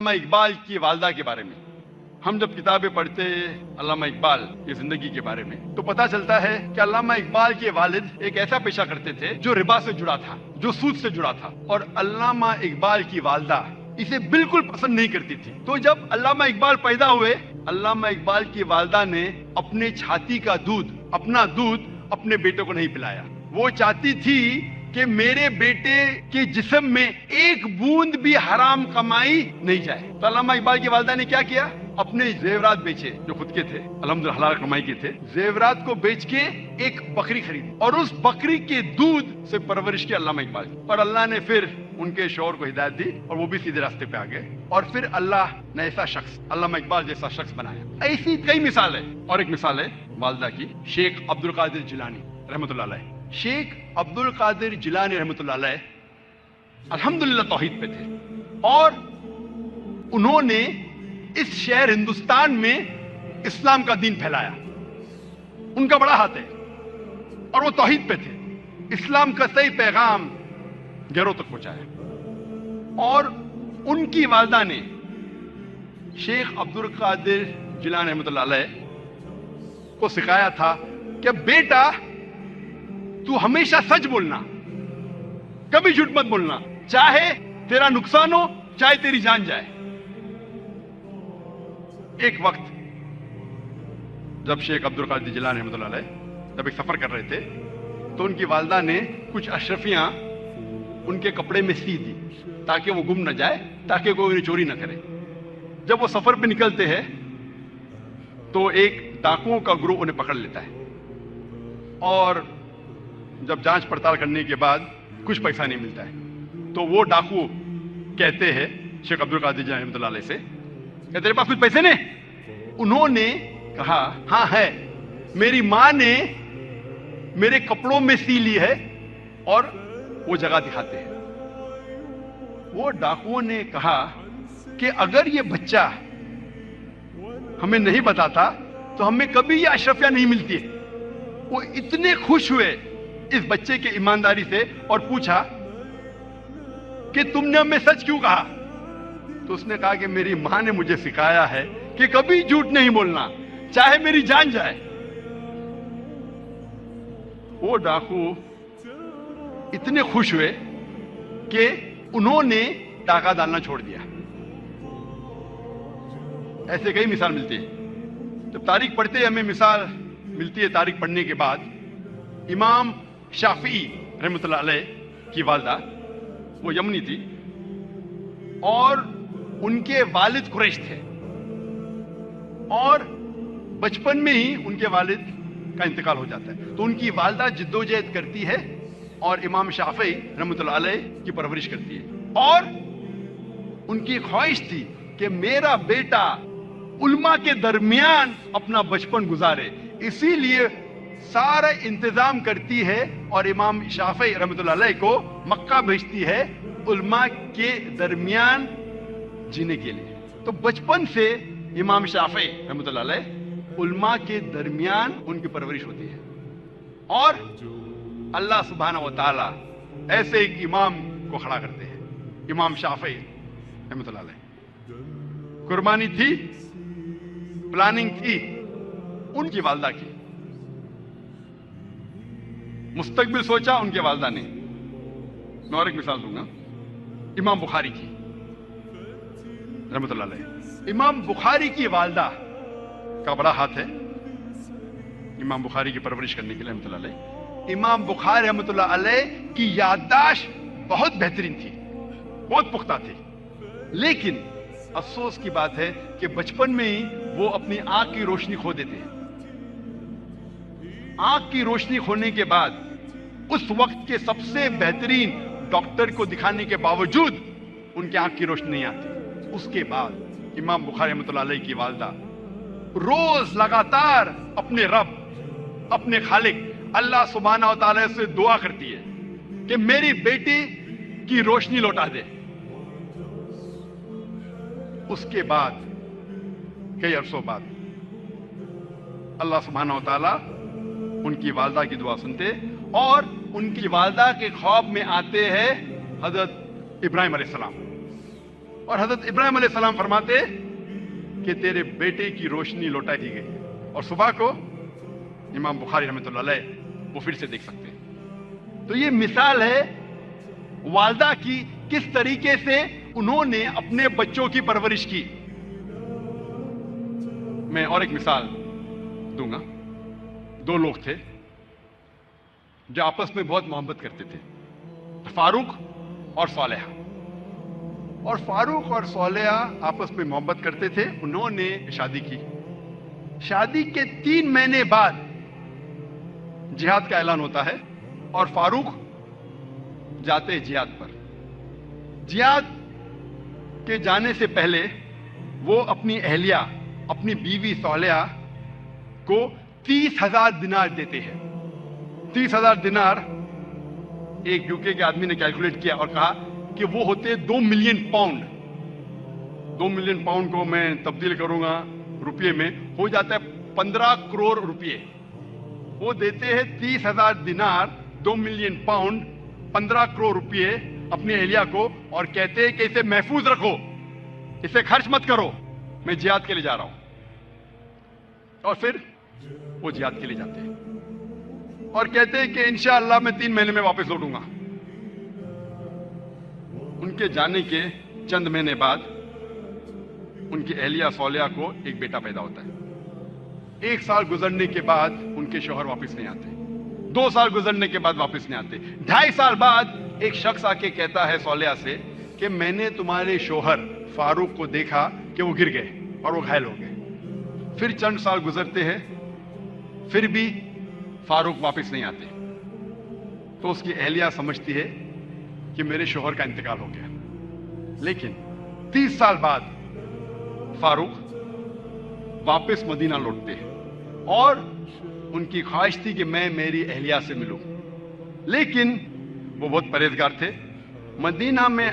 علامہ اقبال کی والدہ کے بارے میں ہم جب کتابیں پڑھتے ہیں علامہ اقبال کی زندگی کے بارے میں تو پتہ چلتا ہے کہ علامہ اقبال کے والد ایک ایسا پیشہ کرتے تھے جو ربا سے جڑا تھا، جو سود سے جڑا تھا، اور علامہ اقبال کی والدہ اسے بالکل پسند نہیں کرتی تھی۔ تو جب علامہ اقبال پیدا ہوئے، علامہ اقبال کی والدہ نے اپنے چھاتی کا دودھ، اپنا دودھ اپنے بیٹے کو نہیں پلایا۔ وہ چاہتی تھی کہ میرے بیٹے کے جسم میں ایک بوند بھی حرام کمائی نہیں جائے۔ تو علامہ اقبال کی والدہ نے کیا کیا؟ اپنے زیورات بیچے جو خود کے تھے، الحمدللہ حلال کمائی کے تھے، زیورات کو بیچ کے ایک بکری خریدی اور اس بکری کے دودھ سے پرورش کی علامہ اقبال کی۔ اور اللہ نے پھر ان کے شوہر کو ہدایت دی اور وہ بھی سیدھے راستے پہ آ گئے، اور پھر اللہ نے ایسا شخص، علامہ اقبال جیسا شخص بنایا۔ ایسی کئی مثال ہے، اور ایک مثال ہے والدہ کی، شیخ عبد القادر جیلانی رحمۃ اللہ علیہ۔ شیخ عبد القادر جیلانی رحمۃ اللہ علیہ الحمدللہ توحید پہ تھے، اور انہوں نے اس شہر ہندوستان میں اسلام کا دین پھیلایا۔ ان کا بڑا ہاتھ ہے، اور وہ توحید پہ تھے، اسلام کا صحیح پیغام گھروں تک پہنچایا۔ اور ان کی والدہ نے شیخ عبد القادر جیلانی رحمۃ اللہ علیہ کو سکھایا تھا کہ بیٹا تو ہمیشہ سچ بولنا، کبھی جھوٹ مت بولنا، چاہے تیرا نقصان ہو چاہے تیری جان جائے۔ ایک وقت جب شیخ عبد القادر جیلانی رحمۃ اللہ علیہ جب ایک سفر کر رہے تھے تو ان کی والدہ نے کچھ اشرفیاں ان کے کپڑے میں سی دی تاکہ وہ گم نہ جائے، تاکہ کوئی انہیں چوری نہ کرے۔ جب وہ سفر پہ نکلتے ہیں تو ایک ڈاکوؤں کا گروہ انہیں پکڑ لیتا ہے، اور جب جانچ پڑتال کرنے کے بعد کچھ پیسہ نہیں ملتا ہے تو وہ ڈاکو کہتے ہیں شیخ عبد القادر جیلانی رحمۃ اللہ علیہ سے کہ تیرے پاس کچھ پیسے نہیں؟ انہوں نے کہا ہاں ہے، میری ماں نے میرے کپڑوں میں سی لی ہے، اور وہ جگہ دکھاتے ہیں۔ وہ ڈاکوؤں نے کہا کہ اگر یہ بچہ ہمیں نہیں بتاتا تو ہمیں کبھی یہ اشرفیاں نہیں ملتی۔ وہ اتنے خوش ہوئے اس بچے کے ایمانداری سے اور پوچھا کہ تم نے ہمیں سچ کیوں کہا؟ تو اس نے کہا کہ میری ماں نے مجھے سکھایا ہے کہ کبھی جھوٹ نہیں بولنا، چاہے میری جان جائے۔ وہ ڈاکو اتنے خوش ہوئے کہ انہوں نے ڈاکہ ڈالنا چھوڑ دیا۔ ایسے کئی مثال ملتی ہے، جب تاریخ پڑھتے ہیں ہمیں مثال ملتی ہے۔ تاریخ پڑھنے کے بعد امام شافعی رحمۃ اللہ علیہ کی والدہ وہ یمنی تھی، اور ان کے والد قریش تھے، اور بچپن میں ہی ان کے والد کا انتقال ہو جاتا ہے۔ تو ان کی والدہ جدوجہد کرتی ہے اور امام شافعی رحمۃ اللہ علیہ کی پرورش کرتی ہے، اور ان کی خواہش تھی کہ میرا بیٹا علماء کے درمیان اپنا بچپن گزارے، اسی لیے سارا انتظام کرتی ہے اور امام شافعی رحمۃ اللہ علیہ کو مکہ بھیجتی ہے علماء کے درمیان جینے کے لیے۔ تو بچپن سے امام شافعی رحمۃ اللہ علیہ علماء کے درمیان ان کی پرورش ہوتی ہے، اور اللہ سبحانہ و تعالی ایسے ایک امام کو کھڑا کرتے ہیں، امام شافعی رحمۃ اللہ علیہ۔ قربانی تھی، پلاننگ تھی ان کی والدہ کی، مستقبل سوچا ان کے والدہ نے۔ میں اور ایک مثال دوں گا، امام بخاری کی رحمۃ اللہ علیہ۔ امام بخاری کی والدہ کا بڑا ہاتھ ہے امام بخاری کی پرورش کرنے کے لیے رحمۃ اللہ علیہ۔ امام بخاری رحمۃ اللہ علیہ کی یادداشت بہت بہترین تھی، بہت پختہ تھی، لیکن افسوس کی بات ہے کہ بچپن میں ہی وہ اپنی آنکھ کی روشنی کھو دیتے ہیں۔ آنکھ کی روشنی کھونے کے بعد اس وقت کے سب سے بہترین ڈاکٹر کو دکھانے کے باوجود ان کی آنکھ کی روشنی نہیں آتی۔ اس کے بعد امام بخاری رحمۃ اللہ علیہ کی والدہ روز لگاتار اپنے رب، اپنے خالق اللہ سبحانہ و تعالی سے دعا کرتی ہے کہ میری بیٹی کی روشنی لوٹا دے۔ اس کے بعد کئی عرصوں بعد اللہ سبحانہ و تعالی ان کی والدہ کی دعا سنتے، اور ان کی والدہ کے خواب میں آتے ہیں حضرت ابراہیم علیہ السلام، اور حضرت ابراہیم علیہ السلام فرماتے کہ تیرے بیٹے کی روشنی لوٹا دی گئی. اور صبح کو امام بخاری رحمۃ اللہ علیہ وہ پھر سے دیکھ سکتے ہیں. تو یہ مثال ہے والدہ کی کس طریقے سے انہوں نے اپنے بچوں کی پرورش کی. میں اور ایک مثال دوں گا. دو لوگ تھے جو آپس میں بہت محبت کرتے تھے, فاروق اور صالحہ. اور فاروق اور صالحہ آپس میں محبت کرتے تھے. انہوں نے شادی کی. شادی کے 3 مہینے بعد جہاد کا اعلان ہوتا ہے اور فاروق جاتے جہاد پر. جہاد کے جانے سے پہلے وہ اپنی اہلیہ, اپنی بیوی صالحہ کو 30,000 دینار دیتے ہیں. 30,000 دینار ایک یوکے کے آدمی نے کیلکولیٹ کیا اور کہا کہ وہ ہوتے 2 ملین پاؤنڈ. 2 ملین پاؤنڈ کو میں تبدیل کروں گا روپیے میں, ہو جاتا ہے 15 کروڑ روپیے. وہ دیتے ہیں 30,000 دینار, 2 ملین پاؤنڈ, 15 کروڑ روپیے اپنی اہلیہ کو, اور کہتے ہیں کہ اسے محفوظ رکھو, اسے خرچ مت کرو, میں جہاد کے لیے جا رہا ہوں. اور پھر وہ جہاد کے لیے جاتے ہیں اور کہتے ہیں کہ انشاءاللہ میں 3 مہینے میں واپس لوٹوں گا. ان کے جانے کے چند مہینے بعد ان کی اہلیہ صالحہ کو ایک بیٹا پیدا ہوتا ہے. 1 سال گزرنے کے بعد ان کے شوہر واپس نہیں آتے. 2 سال گزرنے کے بعد واپس نہیں آتے. 2.5 سال بعد ایک شخص آ کے کہتا ہے صالحہ سے کہ میں نے تمہارے شوہر فاروق کو دیکھا کہ وہ گر گئے اور وہ گھائل ہو گئے. پھر چند سال گزرتے ہیں, پھر بھی فاروق واپس نہیں آتے. تو اس کی اہلیہ سمجھتی ہے کہ میرے شوہر کا انتقال ہو گیا. لیکن 30 سال بعد فاروق واپس مدینہ لوٹتے ہیں اور ان کی خواہش تھی کہ میں میری اہلیہ سے ملوں. لیکن وہ بہت پرہیزگار تھے. مدینہ میں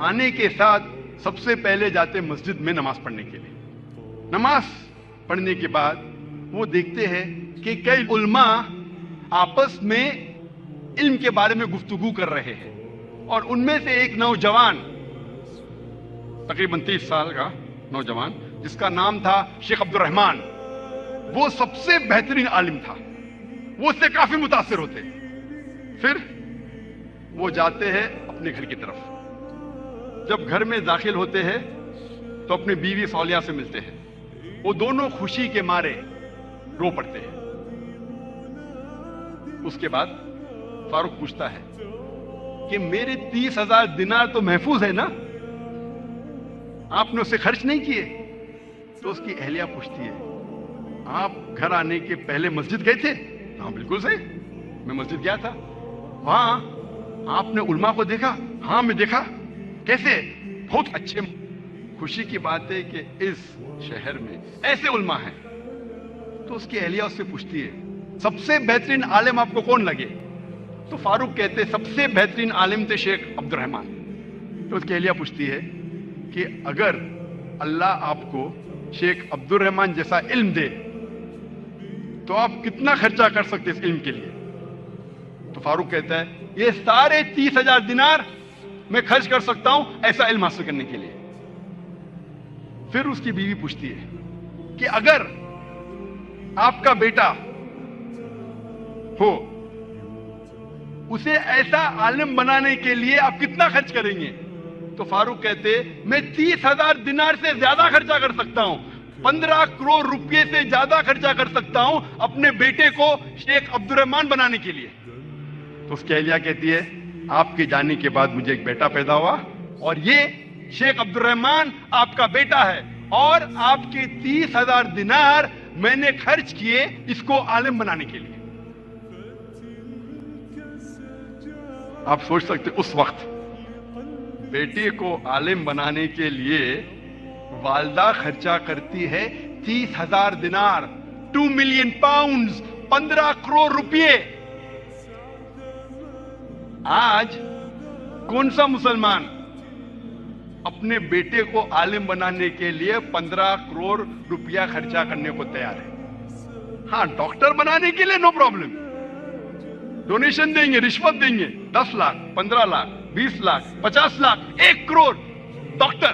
آنے کے ساتھ سب سے پہلے جاتے مسجد میں نماز پڑھنے کے لیے. نماز پڑھنے کے بعد وہ دیکھتے ہیں کہ کئی علماء آپس میں علم کے بارے میں گفتگو کر رہے ہیں, اور ان میں سے ایک نوجوان, تقریباً 30 سال کا نوجوان, جس کا نام تھا شیخ عبد الرحمن, وہ سب سے بہترین عالم تھا. وہ اس سے کافی متاثر ہوتے. پھر وہ جاتے ہیں اپنے گھر کی طرف. جب گھر میں داخل ہوتے ہیں تو اپنی بیوی صالحہ سے ملتے ہیں. وہ دونوں خوشی کے مارے رو پڑتے ہیں. اس کے بعد فاروق پوچھتا ہے کہ میرے 30,000 دینار تو محفوظ ہے نا, آپ نے اسے خرچ نہیں کیے؟ تو اس کی اہلیہ پوچھتی ہے آپ گھر آنے کے پہلے مسجد گئے تھے؟ ہاں بالکل صحیح, میں مسجد گیا تھا. وہاں آپ نے علماء کو دیکھا؟ ہاں میں دیکھا. کیسے؟ بہت اچھے. خوشی کی بات ہے کہ اس شہر میں ایسے علماء ہیں. تو اس کی اہلیہ اس سے پوچھتی ہے سب سے بہترین عالم آپ کو کون لگے؟ تو فاروق کہتے سب سے بہترین عالم تھے شیخ عبد الرحمن. تو اس کی اہلیہ پوچھتی ہے کہ اگر اللہ آپ کو شیخ عبد الرحمن جیسا علم دے تو آپ کتنا خرچہ کر سکتے اس علم کے لیے؟ تو فاروق کہتا ہے یہ سارے 30,000 دینار میں خرچ کر سکتا ہوں ایسا علم حاصل کرنے کے لیے. پھر اس کی بیوی پوچھتی ہے کہ اگر آپ کا بیٹا ہو, اسے ایسا عالم بنانے کے لیے آپ کتنا خرچ کریں گے؟ تو فاروق کہتے میں 30,000 دینار سے زیادہ خرچہ کر سکتا ہوں, 15 کروڑ روپے سے زیادہ خرچہ کر سکتا ہوں اپنے بیٹے کو شیخ عبد الرحمن بنانے کے لیے. تو اس کی اہلیہ کہتی ہے آپ کے جانے کے بعد مجھے ایک بیٹا پیدا ہوا اور یہ شیخ عبد الرحمن آپ کا بیٹا ہے, اور آپ کے 30,000 دینار میں نے خرچ کیے اس کو عالم بنانے کے لیے. آپ سوچ سکتے اس وقت بیٹے کو عالم بنانے کے لیے والدہ خرچہ کرتی ہے 30,000 دینار, 2 ملین پاؤنڈز, 15 کروڑ روپے. آج کون سا مسلمان اپنے بیٹے کو عالم بنانے کے لیے 15 کروڑ روپیہ خرچہ کرنے کو تیار ہے؟ ہاں ڈاکٹر بنانے کے لیے نو پرابلم, ڈونیشن دیں گے, رشوت دیں گے, 10 لاکھ, 15 لاکھ, 20 لاکھ, 50 لاکھ, 1 کروڑ ڈاکٹر.